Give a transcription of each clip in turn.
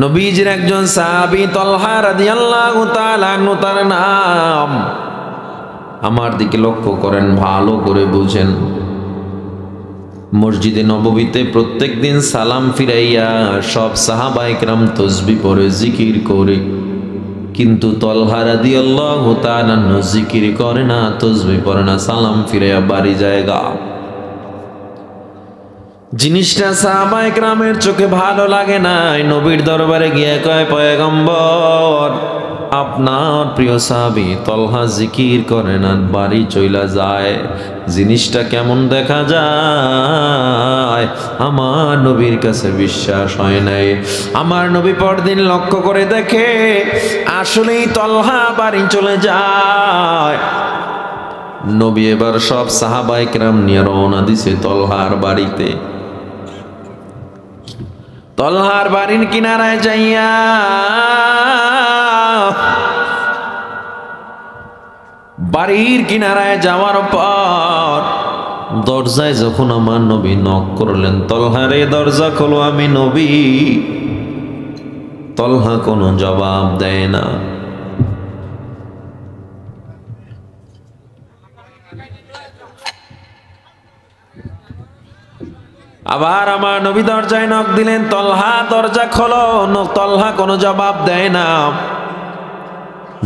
নবীজির একজন সাহাবী তলহা রাদিয়াল্লাহু তাআলা আনহু তার নাম। আমার দিকে লক্ষ্য করেন, ভালো করে বুঝেন। মসজিদে নববীতে প্রত্যেক দিন সালাম ফিরাইয়া সব সাহাবায়ে কেরাম তাসবিহ পড়ে জিকির করে, কিন্তু তলহা রাদিয়াল্লাহু তাআলা জিকির করে না, তাসবিহ পড়ে না, সালাম ফিরাইয়া বাড়ি জায়গা। জিনিসটা সাহাবায়ে কেরামের চোখে ভালো লাগে না। নবীর দরবারে গিয়ে কয়, পয়গম্বর, আপনার প্রিয় সাহাবী তলহা জিকির করে না, বাড়ি চইলা যায়, জিনিসটা কেমন দেখা যায়? আমার নবীর কাছে বিশ্বাস হয় নাই। আমার নবী পরদিন লক্ষ্য করে দেখে আসলেই তলহা বাড়ি চলে যায়। নবী এবার সব সাহাবায়ে কেরাম নিয়ে রওনা দিছে তলহার বাড়িতে। তলহার বাড়ির কিনারায় যাইয়া বাড়ির কিনারায় যাওয়ার পর দরজায় যখন আমার নবী নক করলেন, তলহারে দরজা খোলো, আমি নবী। তলহা কোনো জবাব দেয় না। আবার আমার নবী দরজায় নক দিলেন, তলহা দরজা খোলো, তলহা কোনো জবাব দেয় না।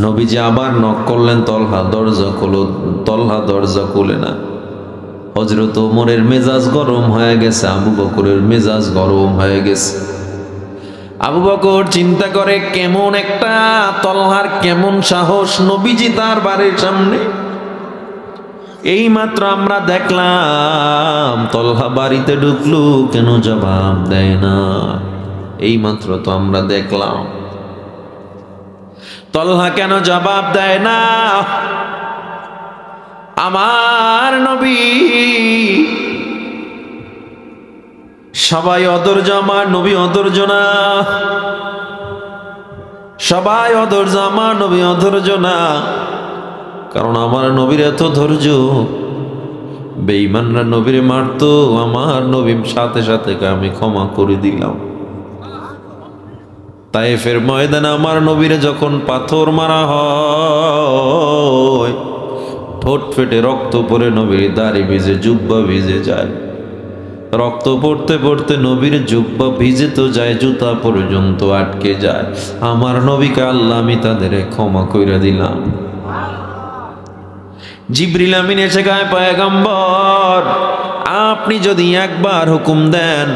নবীজি আবার নক করলেন, তলহা দরজা খোলো, তলহা দরজা খুলে না। হযরত ওমরের মেজাজ গরম হয়ে গেছে, আবু বকরের মেজাজ গরম হয়ে গেছে। আবু বকর চিন্তা করে, কেমন একটা তলহার কেমন সাহস, নবীজি তার বাড়ির সামনে। এই মাত্র আমরা দেখলাম তলহা বাড়িতে ঢুকলো, কেন জবাব দেয় না? এই মাত্র তো আমরা দেখলাম তলহা কেন জবাব দেয় না? আমার নবী সবাই অধৈর্য, আমার নবী অধৈর্য না। সবাই অধৈর্য, আমার নবী অধৈর্য না। কারণ আমার নবীর এত ধৈর্য, বেঈমানরা নবীরে মারতো, আমার নবী সাথে সাথে আমি ক্ষমা করে দিলাম। তায়েফের ময়দানে আমার নবীরে যখন পাথর মারা হয়, ঠোঁট ফেটে রক্ত পড়ে, নবীর দাড়ি ভিজে, জুব্বা ভিজে যায়। রক্ত পড়তে পড়তে নবীর জুব্বা ভিজে তো যায়, জুতা পর্যন্ত আটকে যায়। আমার নবীকে আল্লাহ আমি তাদের ক্ষমা কইরা দিলাম। জিবরিল আমিন এসে গায়ে, পয়গম্বর আপনি যদি একবার হুকুম দেন,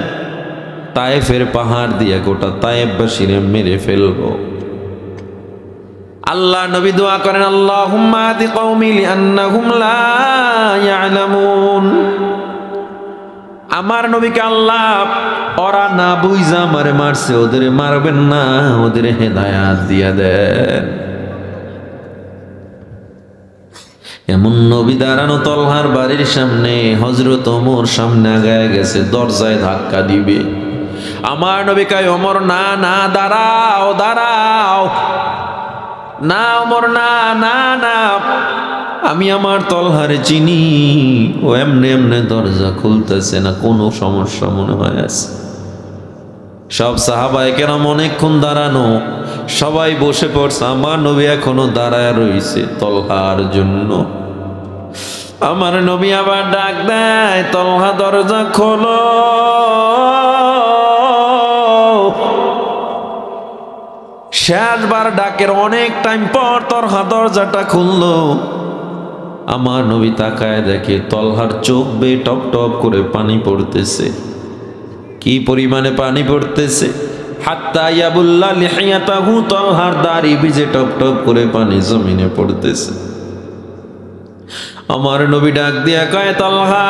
তায়েফের পাহাড় দিয়ে গোটা তায়েফবাসীরে মেরে ফেলবো। আল্লাহ নবী দোয়া করেন, আল্লাহুম্মা আদি কওমি লিআন্নাহুম লা ইয়ালামুন। আমার নবীকে আল্লাহ, ওরা না বুঝা আমারে মারছে, ওদের মারবেন না, ওদের হেদায়াত দিয়া দেন। এমন নবী দাঁড়ানো তলহার বাড়ির সামনে, হযরত ওমর সামনে আগায় গেছে, দরজায় ধাক্কা দিবে। আমার নবী কয়, ওমর না না, দাঁড়াও দাঁড়াও, না ওমর না না না, আমি আমার তলহারে চিনি, ও এমনে এমনে দরজা খুলতেছে না, কোনো সমস্যা মনে হয় আছে। সব সাহাবায়ে কেরাম অনেকক্ষণ দাঁড়ানো, সবাই বসে পড়ছে, আমার নবী এখনো দাঁড়ায় রইছে তলহার জন্য। আমার নবী আবার ডাক দেয়, তলহা দরজা খোলো। শেষবার ডাকের অনেক টাইম পর তলহা দরজাটা খুললো। আমার নবী তাকায় দেখে তলহার চোখ বেয়ে টপ টপ করে পানি পড়তেছে। কি পরিমাণে পানি পড়তেছে! হাত্তা ইয়াবুল্লা লিহিয়াতাহু, তলহার দাড়ি ভিজে টপ টপ করে পানি জমিনে পড়তেছে। আমার নবী ডাক দিয়া কয়, তলহা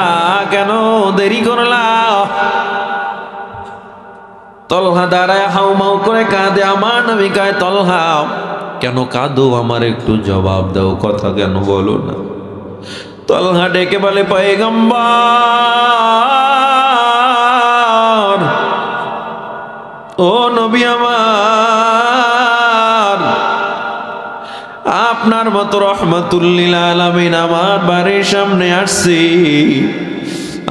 কেন দেরি করলা? তলহা দাঁড়ায় হাউমাউ করে কাঁদে। আমার নবী কয়, তলহা কেন কাঁদো? আমার একটু জবাব দাও, কথা কেন বলো না? তলহা ডেকে বলে, পয়গম্বর, ও নবী আমার, আপনার মতো রহমাতুল লিল আলামিন আমার বাড়ির সামনে আসছি,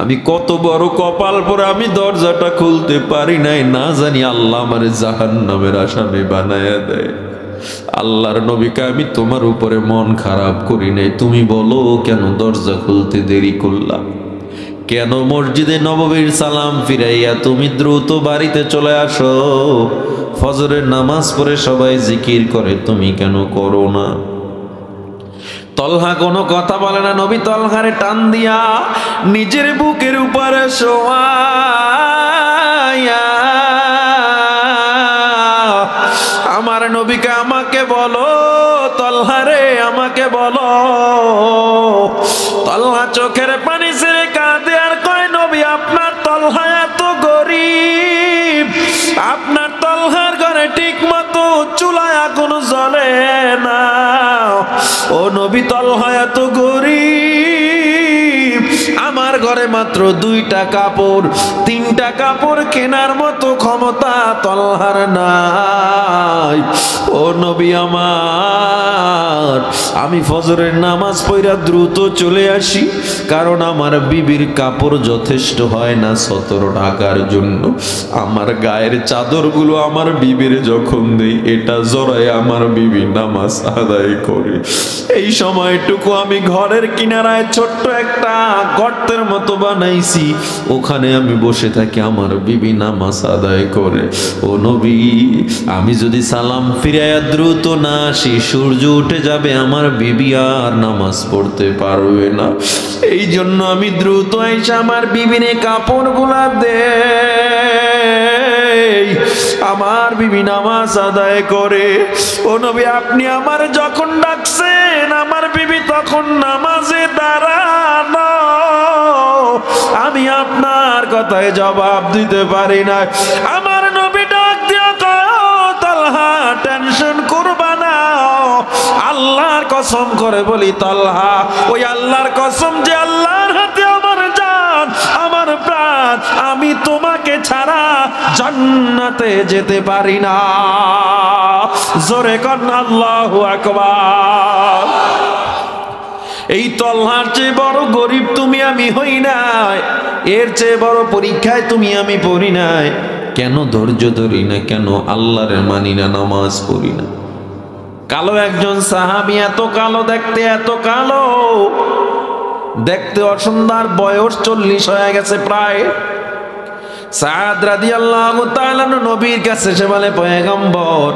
আমি কত বড় কপাল পরে আমি দরজাটা খুলতে পারি নাই, না জানি আল্লাহ আমার জাহান্নামের আসামি বানায়া দেয়। আল্লাহর নবীকে আমি তোমার উপরে মন খারাপ করি নাই, তুমি বলো কেন দরজা খুলতে দেরি করলাম? কেন মসজিদে নববীর সালাম ফিরাইয়া তুমি দ্রুত বাড়িতে চলে আসো? ফজরের নামাজ পড়ে সবাই জিকির করে, তুমি কেন করো না? তলহা কোনো কথা বলে না। নবী তলহারে টান দিয়া নিজের বুকের উপরে শোয়াইয়া আমার নবীকে, আমাকে বলো তলহারে, আমাকে বলো। তলহা চোখের পানি ছেড়ে কাঁদে আর কয়, নবী আপনার তলহা এত গরিব, আপনার তলহার ঘরে ঠিক মতো চুলায় আগুন জ্বলে না। ও নবী, তলহা এত গরিব, আমার ঘরে মাত্র 2টা কাপড়, 3টা কাপড় কেনার মতো ক্ষমতা তলহার নাই। ও নবী আমার, আমি ফজরের নামাজ পড়া দ্রুত চলে আসি, কারণ আমার বিবির কাপড় যথেষ্ট হয় না সতর ঢাকার জন্য। আমার গায়ের চাদরগুলো আমার বিবির যখন দেই, এটা জড়ায় আমার বিবি নামাজ আদায় করে। এই সময়টুকু আমি ঘরের কিনারায় ছোট্ট একটা গর্তের মতো বানাইছি, ওখানে আমি বসে থাকি, আমার বিবি নামাজ আদায় করে। ও নবী, আমি যদি সালাম ফিরাইয়া দ্রুত না আসি, সূর্য উঠে যাবে, আমার বিবি আর নামাজ পড়তে পারবে না। এই জন্য আমি দ্রুত এসে আমার বিবিনে কাপড়গুলা দেই, আমার বিবি নামাজ আদায় করে। ও নবী, আপনি আমার যখন ডাকছেন আমার বিবি তখন নামাজে দাঁড়ানো, আমি আপনার কথায় জবাব দিতে পারি না। আমার নবী ডাক দিয়া কয়, তলহা টেনশন করবা না, আল্লাহর কসম করে বলি তলহা, ওই আল্লাহর কসম যে আল্লাহর হাতে আমার জান, আমার প্রাণ, আমি তোমাকে ছাড়া জান্নাতে যেতে পারি না। জোরে কন আল্লাহু আকবার। এই তলহার চেয়ে বড় গরিব তুমি আমি হই নাই, এর চেয়ে বড় পরীক্ষায় তুমি আমি পড়ি নাই। কেন ধৈর্য ধরি না, কেন আল্লাহর মানি না, নামাজ পড়ি না? কালো একজন সাহাবী, এত কালো দেখতে, এত কালো দেখতে, অসুন্দর, বয়স 40 হয়ে গেছে প্রায়। সাদ রাদিয়াল্লাহু তাআলা নবীর কাছে সে বলে, পয়গম্বর,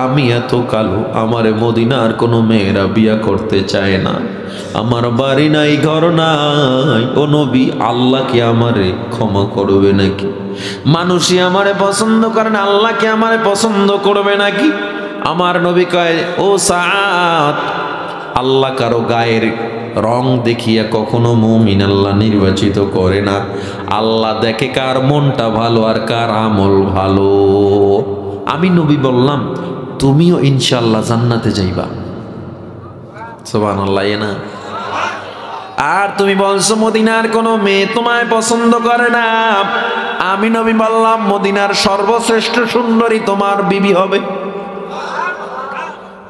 আমি এত কালো, আমারে মদিনার কোনো মেয়েরা বিয়া করতে চায় না, আমার বাড়ি নাই, ঘর নাই। ও নবী, আল্লাহ কি আমারে ক্ষমা করবে নাকি? মানুষই আমারে পছন্দ করে না, আল্লাহ কি আমারে পছন্দ করবে নাকি? আমার নবী কয়, ও সাদ, আল্লাহ কারো গায়ের রং দেখিয়া কখনো মুমিন আল্লাহ নির্বাচিত করে না। আল্লাহ দেখে কার মনটা ভালো আর কার আমল ভালো। আমি নবী বললাম, তুমিও ইনশাআল্লাহ জান্নাতে যাইবা। সুবহানাল্লাহ না? আর তুমি বলছো মদিনার কোনো মেয়ে তোমায় পছন্দ করে না। আমি নবী বললাম, মদিনার সর্বশ্রেষ্ঠ সুন্দরী তোমার বিবি হবে।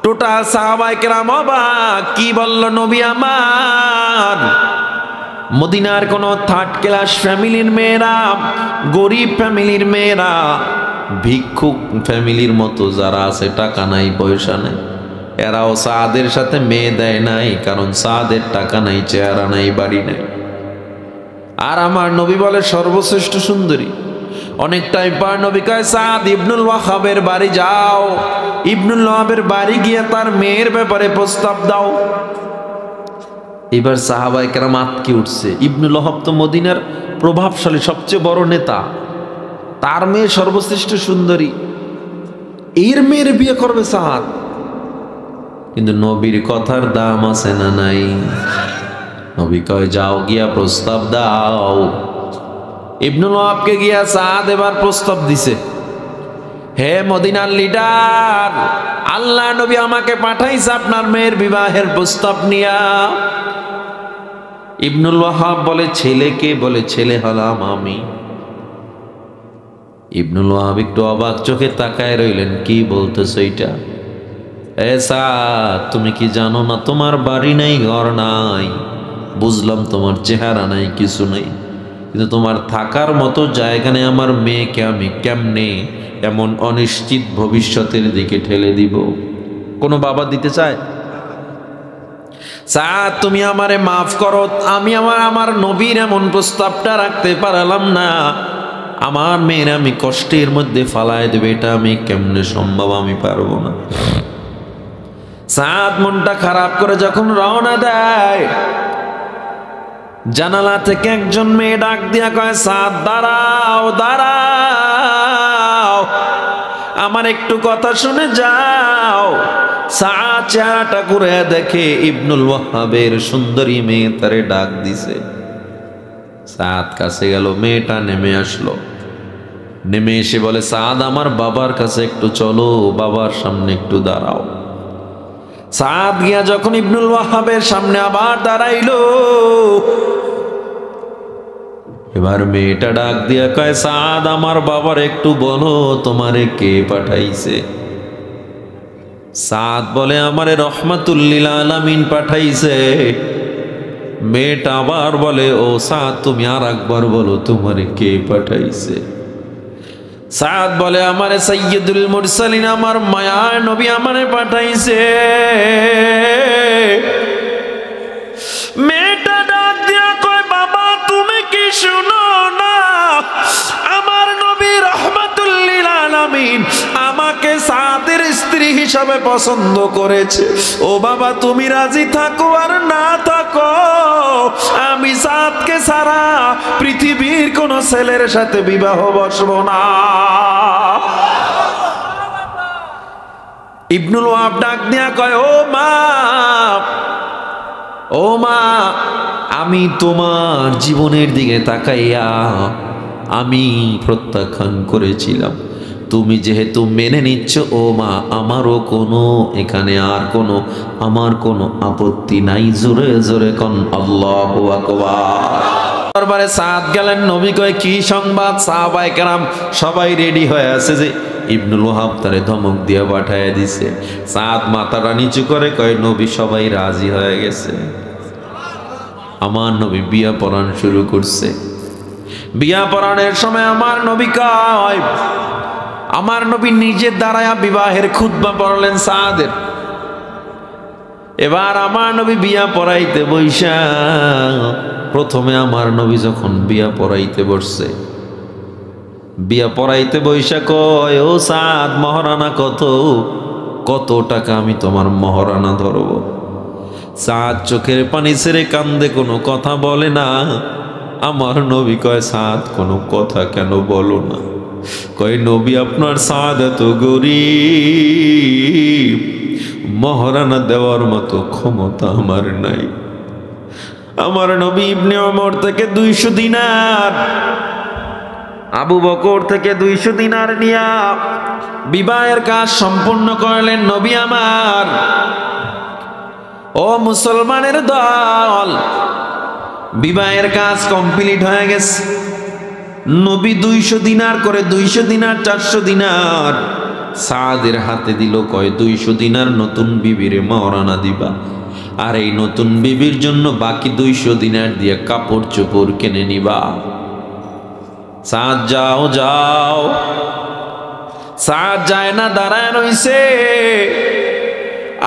টোটাল সাহাবায়ে কেরাম অবাক, কি বলল নবী আমার? মদিনার কোনো 3rd ক্লাস ফ্যামিলির মেয়েরা, গরিব ফ্যামিলির মেয়েরা, ভিক্ষুক ফ্যামিলির মতো যারা আছে, টাকা নাই পয়সা নাই, এরাও সাদের সাথে মেয়ে দেয় নাই, কারণ সাদের টাকা নাই, চেহারা নাই, বাড়ি নাই। আর আমার নবী বলে সর্বশ্রেষ্ঠ সুন্দরী। অনেকটাই পর নবী কয়, সাদ ইবনুল ওয়াহাবের বাড়ি যাও, ইবনুল ওয়াহাবের বাড়ি গিয়ে তার মেয়ের ব্যাপারে প্রস্তাব দাও। এবার সাহাবায়ে কেরাম আতকে উঠছে। ইবনুল ওয়াহাব তো মদিনার প্রভাবশালী সবচেয়ে বড় নেতা, তার মেয়ে সর্বশ্রেষ্ঠ সুন্দরী, এর মেয়ের বিয়ে করবে সাদ? কিন্তু নবীর কথার দাম আছে না নাই? নবী কয়, যাও গিয়া প্রস্তাব দাও। ইবনুল ওয়াহাবকে গিয়া সাদ এবার প্রস্তাব দিছে, হে মদিনার লিডার, আল্লাহ নবী আমাকে পাঠাইছে আপনার মেয়ের বিবাহের প্রস্তাব নিয়া। ইবনুল ওয়াহাব বলে, ছেলেকে? বলে, ছেলে হলাম আমি। ইবনুল ওয়াহাব একটু অবাক চোখে তাকায় রইলেন, কি বলতেছ এটা? এ সাদ, তুমি কি জানো না তোমার বাড়ি নাই, ঘর নাই? বুঝলাম তোমার চেহারা নাই, কিছু নেই, কিন্তু তোমার থাকার মতো জায়গা নেই, আমার মেয়েকে আমি কেমনে এমন অনিশ্চিত ভবিষ্যতের দিকে ঠেলে দিব? কোনো বাবা দিতে চায়? সাদ, তুমি আমারে মাফ করো, আমি আমার নবীর এমন প্রস্তাবটা রাখতে পারলাম না। আমার মেয়ের আমি কষ্টের মধ্যে ফালায় দেবে, এটা আমি কেমনে সম্ভব, আমি পারবো না। সাদ মনটা খারাপ করে যখন রওনা দেয়, জানালা থেকে একজন মেয়ে ডাক দিয়া কয়, সাদ দাঁড়াও দাঁড়াও, আমার একটু কথা শুনে যাও। সাদ চেহারাটা ঘুরে দেখে ইবনুল ওয়াহাবের সুন্দরী মেয়ে তারে ডাক দিছে। সাদ কাছে গেল, মেয়েটা নেমে আসলো। নেমে এসে বলে, সাদ আমার বাবার কাছে একটু চলো, বাবার সামনে একটু দাঁড়াও। সাদ গিয়া যখন ইবনুল ওয়াহাবের সামনে আবার দাঁড়াইলো, এবার মেয়েটা ডাক দিয়া কয়, সাদ আমার বাবার একটু বলো তোমারে কে পাঠাইছে? সাদ বলে, আমারে রহমাতুল লিল আলামিন পাঠাইছে। মেয়েটা আবার বলে, ও সাদ তুমি আর একবার বলো তোমারে কে পাঠাইছে? সাদ বলে, আমারে সাইয়্যিদুল মুরসালিন আমার মায়ার নবী আমারে পাঠাইছে। মেয়েটা ডাক দিয়া কয়, বাবা তুমি কি শুনো না, আমার নবী রহমাতুল লিল আলামিন আমাকে সাদের স্ত্রী হিসাবে পছন্দ করেছে। ও বাবা তুমি রাজি থাকো আর না থাকো, আমি সাদকে ছাড়া পৃথিবীর কোন ছেলের সাথে বিবাহ বসবো না। ইবনুল ওয়াহাব ডাক দিয়া কয়, ও মা, ও মা, আমি তোমার জীবনের দিকে তাকাইয়া আমি প্রত্যাখ্যান করেছিলাম, তুমি যেহেতু মেনে নিচ্ছ ও মা, আমারও কোনো এখানে আর কোনো আমার কোনো আপত্তি নাই। জোরে জোরে কোন আল্লাহু আকবার। দরবারে সাদ গেলেন, নবী কয় কি সংবাদ? সাহাবায়ে কেরাম সবাই রেডি হয়ে আছে যে ইবনুল ওয়াহাব তারে ধমক দিয়ে পাঠায় দিছে। সাদ মাথাটা নিচু করে কয়, নবী সবাই রাজি হয়ে গেছে। আমার নবী বিয়া পড়ান শুরু করছে। বিয়া পড়ানোর সময় আমার নবী কয়, আমার নবী নিজে দাঁড়ায়া বিবাহের খুতবা পড়লেন সাদের। এবার আমার নবী বিয়া পড়াইতে বইসা, প্রথমে আমার নবী যখন বিয়া পড়াইতে বসছে, বিয়া পড়াইতে বইসা কয়, ও সাদ মহারানা কত, কত টাকা আমি তোমার মহারানা ধরব? সাদ চোখের পানি ছেড়ে কান্দে, কোনো কথা বলে না। আমার নবী কয়, সাদ কোনো কথা কেন বলো না? কয়, নবী আপনার সাদ এত গরিব, মহারানা দেওয়ার মতো ক্ষমতা আমার নাই। আমার নবী ইবনে ওমর থেকে 200 দিনার, আবু বকর থেকে 200 দিনার নিয়া বিবাহের কাজ সম্পূর্ণ করলেন। নবী আমার, ও মুসলমানের দল, বিবাহের কাজ কমপ্লিট হয়ে গেছে। নবী 200 দিনার করে, 200 দিনার 400 দিনার সাদের হাতে দিল। কয়, 200 দিনার নতুন বিবিরে মহারানা দিবা, আর এই নতুন বিবির জন্য বাকি 200 দিনার দিয়ে কাপড় চোপড় কিনে নিবা। সাদ যাও যাও। সাদ যায় না, দাঁড়ায় রইছে।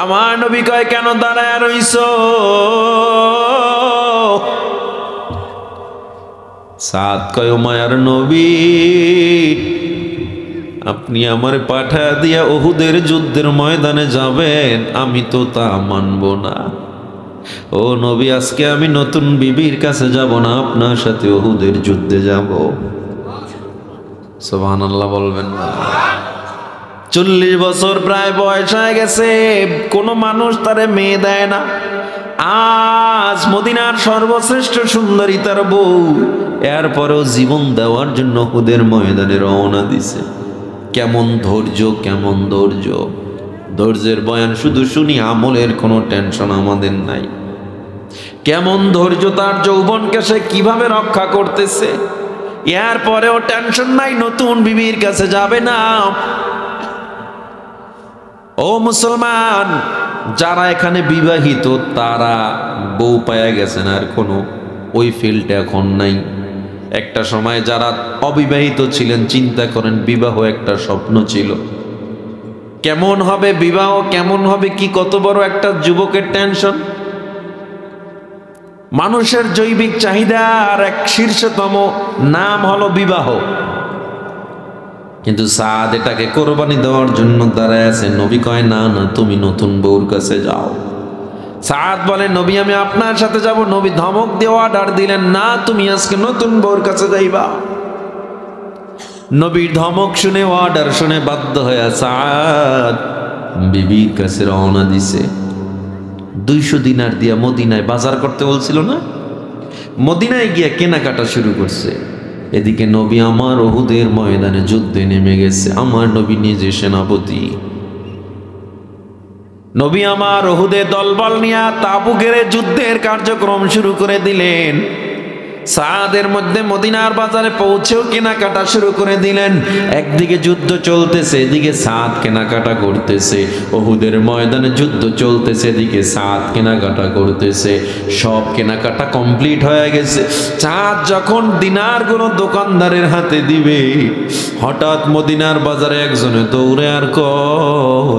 আমার নবী কয়, কেন দাঁড়ায় রইছো? সাদ কয়, ও মায়ার নবী, আপনি আমার পাঠায় দিয়া উহুদের যুদ্ধের ময়দানে যাবেন, আমি তো তা মানব না। ও নবী, আজকে আমি নতুন বিবির কাছে যাব না, আপনার সাথে উহুদের যুদ্ধে যাব। সুবহানাল্লাহ বলবেন না? 40 বছর প্রায় বয়স হয়ে গেছে, কোনো মানুষ তারে মেয়ে দেয় না। আজ মদিনার সর্বশ্রেষ্ঠ সুন্দরী তার বউ, এরপরেও জীবন দেওয়ার জন্য উহুদের ময়দানে রওনা দিছে। কেমন ধৈর্য, কেমন ধৈর্য! ধৈর্যের বয়ান শুধু শুনি, আমলের কোনো টেনশন আমাদের নাই। কেমন ধৈর্য! তার যৌবনকে সে কিভাবে রক্ষা করতেছে, এরপরেও টেনশন নাই, নতুন বিবির কাছে যাবে না। ও মুসলমান, যারা এখানে বিবাহিত তারা বউ পায়া গেছেন, আর কোনো ওই ফিল্ডে এখন নাই। একটা সময় যারা অবিবাহিত ছিলেন চিন্তা করেন বিবাহ একটা স্বপ্ন ছিল। কেমন হবে বিবাহ, কেমন হবে কি, কত বড় একটা যুবকের টেনশন। মানুষের জৈবিক চাহিদার এক শীর্ষতম নাম হলো বিবাহ। কিন্তু সাদ এটাকে কোরবানি দেওয়ার জন্য দাঁড়ায় আছে। নবী কয় না না, তুমি নতুন বউর কাছে যাও। সাদ বলে নবী আমি আপনার সাথে যাব। নবী ধমক দিয়ে অর্ডার দিলেন, না তুমি আজকে নতুন বউর কাছে যাইবা। নবীর ধমক শুনে, অর্ডার শুনে বাধ্য হয়ে সাদ বিবির কাছে রওনা দিছে। 200 দিনার দিয়া মদিনায় বাজার করতে বলছিল না, মদিনায় গিয়া কেনাকাটা শুরু করছে। এদিকে নবী আমার উহুদের ময়দানে যুদ্ধে নেমে গেছে। আমার নবী নিজে সেনাপতি। নবী আমার উহুদে দলবল নিয়ে তাবু ঘেরে যুদ্ধের কার্যক্রম শুরু করে দিলেন। সাদের মধ্যে মদিনার বাজারে পৌঁছেও কেনাকাটা শুরু করে দিলেন। একদিকে যুদ্ধ চলতেছে, এদিকে সাদ কেনাকাটা করতেছে। উহুদের ময়দানে যুদ্ধ চলতেছে, এদিকে সাদ কেনাকাটা করতেছে। সব কেনাকাটা কমপ্লিট হয়ে গেছে। সাদ যখন দিনারগুলো দোকানদারের হাতে দিবে, হঠাৎ মদিনার বাজারে একজনে দৌড়ে আর কয়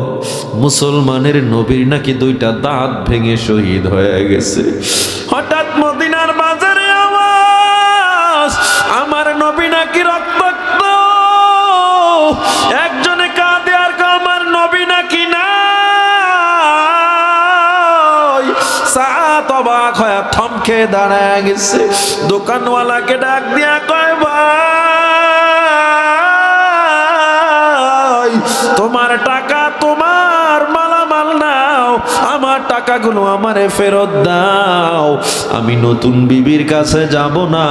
মুসলমানের নবীর নাকি 2টা দাঁত ভেঙে শহীদ হয়ে গেছে। হঠাৎ মদিনার বাজারে আমার নবী নাকি রক্তাক্ত। একজনে কাঁদে আর আমার নবী নাকি নাই। সাত অবাক হয়ে থমকে দাঁড়ায় গেছে। দোকানওয়ালাকে ডাক দিয়া কয় ভাই তোমার টাকা, তোমার মালামাল নাও, আমার টাকাগুলো আমারে ফেরত দাও। আমি নতুন বিবির কাছে যাব না।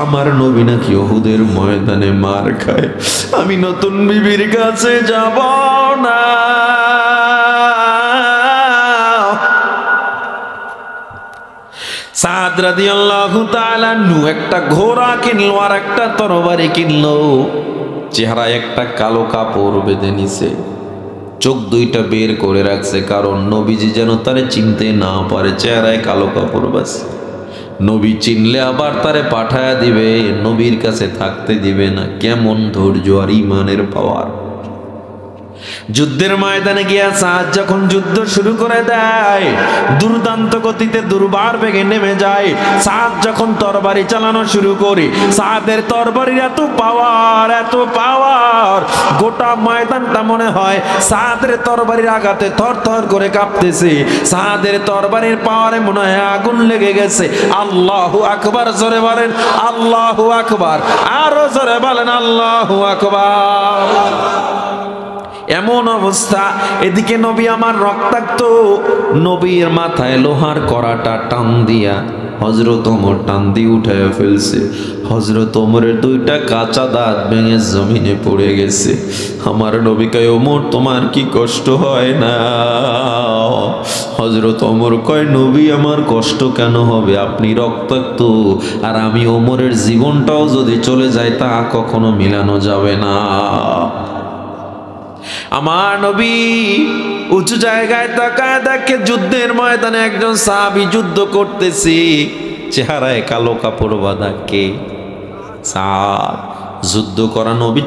আমার নবী নাকি উহুদের ময়দানে মার খায়। আমি নতুন বিবির কাছে যাব না। সাদ রাদিয়াল্লাহু তাআলা আনহু একটা ঘোড়া কিনলো আর একটা তরবারি কিনলো। চেহারায় একটা কালো কাপড় বেঁধে নিছে, চোখ 2টা বের করে রাখছে, কারণ নবীজি যেন তারে চিনতে না পারে। চেহারায় কালো কাপড় বাস, নবী চিনলে আবার তারে পাঠায়া দিবে, নবীর কাছে থাকতে দিবে না। কেমন ধৈর্য আর ইমানের পাওয়ার। যুদ্ধের ময়দানে গিয়া সাদ যখন যুদ্ধ শুরু করে দেয়, দুর্দান্ত গতিতে দুর্বার বেগে নেমে যায়। সাদ যখন তরবারি চালানো শুরু করে, সাদের তরবারির এত পাওয়ার, এত পাওয়ার, গোটা ময়দানটা মনে হয় সাদের তরবারির আঘাতে থরথর করে কাঁপতেছে। সাদের তরবারির পাওয়ারে মনে হয় আগুন লেগে গেছে। আল্লাহু আকবার জোরে বলেন, আল্লাহু আকবার। আরো জোরে বলেন, আল্লাহু আকবার। এমন অবস্থা। এদিকে নবী আমার রক্তাক্ত। নবীর মাথায় লোহার কড়াটা টান দিয়া হযরত ওমর টান দিয়ে উঠায় ফেলছে। হযরত ওমরের 2টা কাঁচা দাঁত ভেঙে জমিনে পড়ে গেছে। আমার নবী কয় ওমর তোমার কি কষ্ট হয় না? হযরত ওমর কয় নবী আমার কষ্ট কেন হবে? আপনি রক্তাক্ত আর আমি ওমরের জীবনটাও যদি চলে যায় তা কখনো মিলানো যাবে না। আমার নবী উঁচু জায়গায় তাকায় দেখে যুদ্ধের ময়দানে একজন সাহাবী যুদ্ধ করতেছে। চেহারায় কালো কাপড় বাঁধা। কে? সাদ। যুদ্ধ করা নবী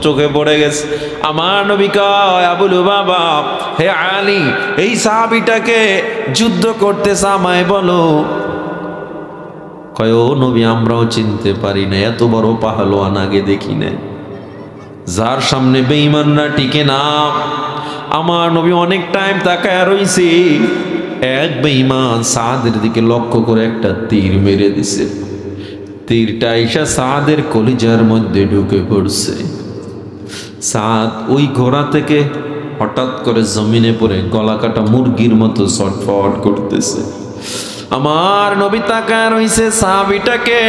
চোখে পড়ে গেছে। আমার নবী কয় আবু লুবাবা, হে আলী, এই সাহাবীটাকে যুদ্ধ করতেছে, আমায় বলো। কয় ও নবী আমরাও চিনতে পারি না, এত বড় পাহলোয়ান আগে দেখি না, যার সামনে বেঈমানরা টিকে না। আমার নবী অনেক টাইম তাকায় রইছে। এক বেঈমান সাদের দিকে লক্ষ্য করে একটা তীর মেরে দিছে। তীরটা আইসা সাদের কলিজার মধ্যে ঢুকে পড়ছে। সাদ ওই ঘোড়া থেকে হঠাৎ করে জমিনে পড়ে গলা কাটা মুরগির মতো ছটফট করতেছে। আমার নবী তাকায় রইছে সাহাবীটাকে।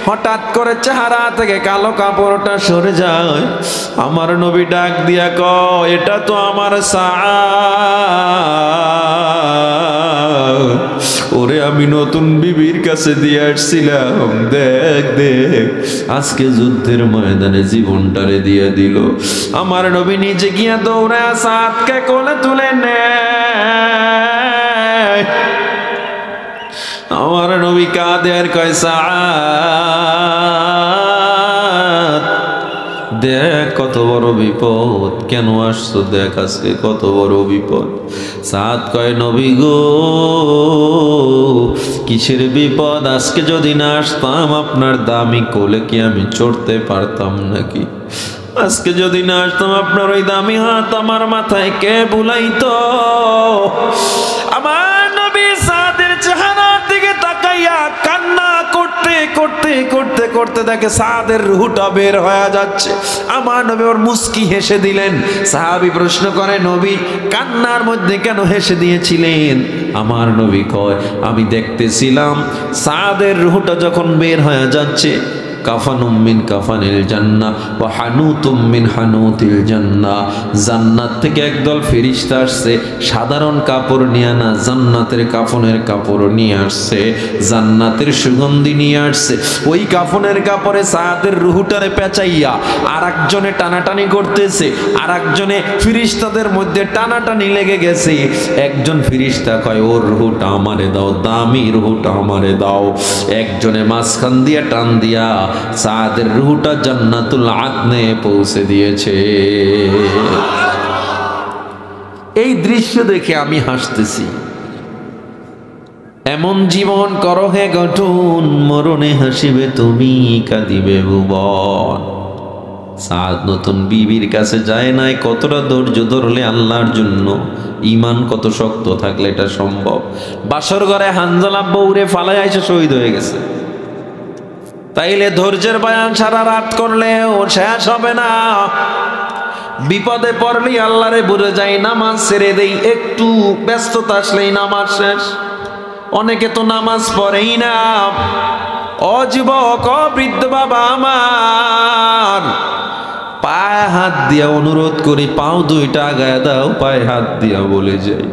হঠাৎ করে চেহারা থেকে কালো কাপড়টা সরে যায়। আমার নবী ডাক দিয়া কয় এটা তো আমার সাদ। ওরে আমি নতুন বিবির কাছে দিয়ে আসছিলাম, দেখ দেখ আজকে যুদ্ধের ময়দানে জীবনটারে দিয়ে দিল। আমার নবী নিজে গিয়া দৌড়ে সাদকে কোলে তুলে নেয়। আমার নবী কাঁদে আর কয় সাআদ দেখ কত বড় বিপদ, কেন আসছো দেখ আজকে কত বড় বিপদ। সাদ কয় নবী গো কিসের বিপদ, আজকে যদি না আসতাম আপনার দামি কোলে কি আমি চড়তে পারতাম নাকি? আজকে যদি না আসতাম আপনার ওই দামি হাত আমার মাথায় কে বুলাইতো? আমার নবী সাদের চেহারার দিকে তাকাইয়া কান্না করতে করতে করতে করতে দেখে সাদের রুহটা বের হয়ে যাচ্ছে। আমার নবী ওর মুস্কি হেসে দিলেন। সাহাবী প্রশ্ন করে নবী কান্নার মধ্যে কেন হেসে দিয়েছিলেন? আমার নবী কয় আমি দেখতেছিলাম সাদের রুহটা যখন বের হয়ে যাচ্ছে, কাফানুম মিন কাফানিল জান্নাহ ওয়া হানুতুম মিন হানুতিল জান্নাহ, জান্নাত থেকে একদল ফেরেশতা আসছে, সাধারণ কাপড় নিয়ে না, জান্নাতের কাফনের কাপড় নিয়ে আসছে, জান্নাতের সুগন্ধি নিয়ে আসছে। ওই কাফনের কাপড়ে সাদের রুহটারে পেঁচাইয়া আর একজনে টানাটানি করতেছে, আর একজনে ফেরেশতাদের মধ্যে টানাটানি লেগে গেছে। একজন ফেরেশতা কয় ওর রুহটা আমারে দাও, দামি রুহটা আমারে দাও। একজনে মাঝখান দিয়ে টান দিয়া সাদের রুহটা জান্নাতুল আদনে পৌঁছে দিয়েছে। এই দৃশ্য দেখে আমি হাসতেছি। এমন জীবন করো হে গঠন, মরণে হাসিবে তুমি কাঁদিবে ভুবন। সাদ নতুন বিবির কাছে যায় নাই, কতটা ধৈর্য ধরলে আল্লাহর জন্য, ইমান কত শক্ত থাকলে এটা সম্ভব। বাসর ঘরে হানজালা বউরে ফালাই এসে শহীদ হয়ে গেছে। তাইলে ধৈর্যের বয়ান সারা রাত করলেও শেষ হবে না। বিপদে পড়লেই আল্লাহরে ভুলে যাই, নামাজ ছেড়ে দেই, একটু ব্যস্ততা আসলেই নামাজ শেষ। অনেকে তো নামাজ পড়েই না। ও যুবক, ও বৃদ্ধ বাবা আমার, পায়ে হাত দিয়া অনুরোধ করি, পাও দুইটা আগায় দাও, পায়ে হাত দিয়া বলে যাই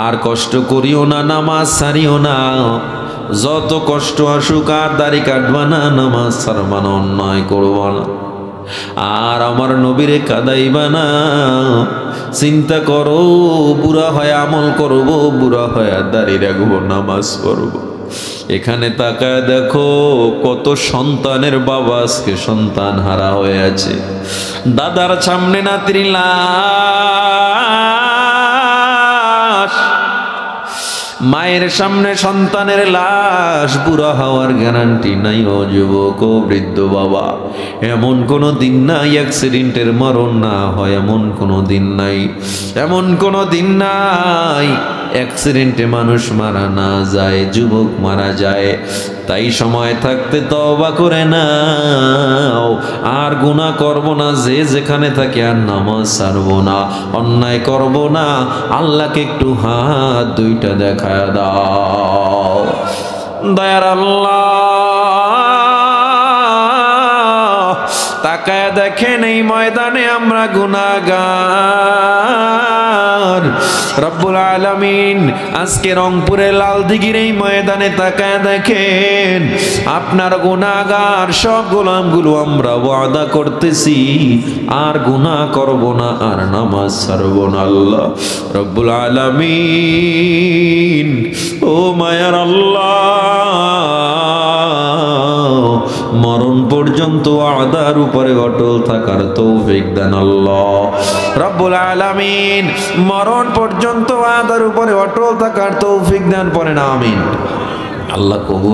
আর কষ্ট করিও না, নামাজ ছাড়িও না। যত কষ্ট আসুক আর দাড়ি কাটবা না, নামাজ ছাড়বা না, অন্যায় করবা না, আর আমার নবীরে কাদাইবা না। চিন্তা করো, বুড়া হয়ে আমল করব, বুড়া হয়ে দাড়ি রাখবো, নামাজ পড়বো। এখানে তাকায় দেখো কত সন্তানের বাবা আজকে সন্তান হারা হয়ে আছে। দাদার সামনে নাতির লাশ, মায়ের সামনে সন্তানের লাশ, বুড়া হওয়ার গ্যারান্টি নাই। ও যুবক, ও বৃদ্ধ বাবা, এমন কোনো দিন নাই অ্যাক্সিডেন্টের মরণ না হয়, এমন কোনো দিন নাই, এমন কোনো দিন নাই অ্যাক্সিডেন্টে মানুষ মারা না যায়, যুবক মারা যায়। তাই সময় থাকতে তওবা করে নাও, আর গুনাহ করব না, যে যেখানে থাকে আর নামাজ ছাড়বো না, অন্যায় করব না। আল্লাহকে একটু হাত দুইটা দেখায় দাও। দয়ার আল্লাহ, তাকায় দেখেন এই ময়দানে আমরা গুনাহগার। রব্বুল আলামিন আজকে রংপুরের লালদিঘির এই ময়দানে তাকায় দেখেন, আপনার গুনাহগার সব গোলামগুলো আমরা ওয়াদা করতেছি আর গুনাহ করব না, আর নামাজ ছাড়ব না। আল্লাহ রব্বুল আলামিন, ও মায়ার আল্লাহ, মরণ পর্যন্ত ওয়াদার উপরে অটল থাকার তৌফিক দেন আল্লাহ রব্বুল আলামিন। মরণ পর্যন্ত ওয়াদার উপরে অটল থাকার তৌফিক দেন, পড়েন আমিন। আল্লাহ কবুল।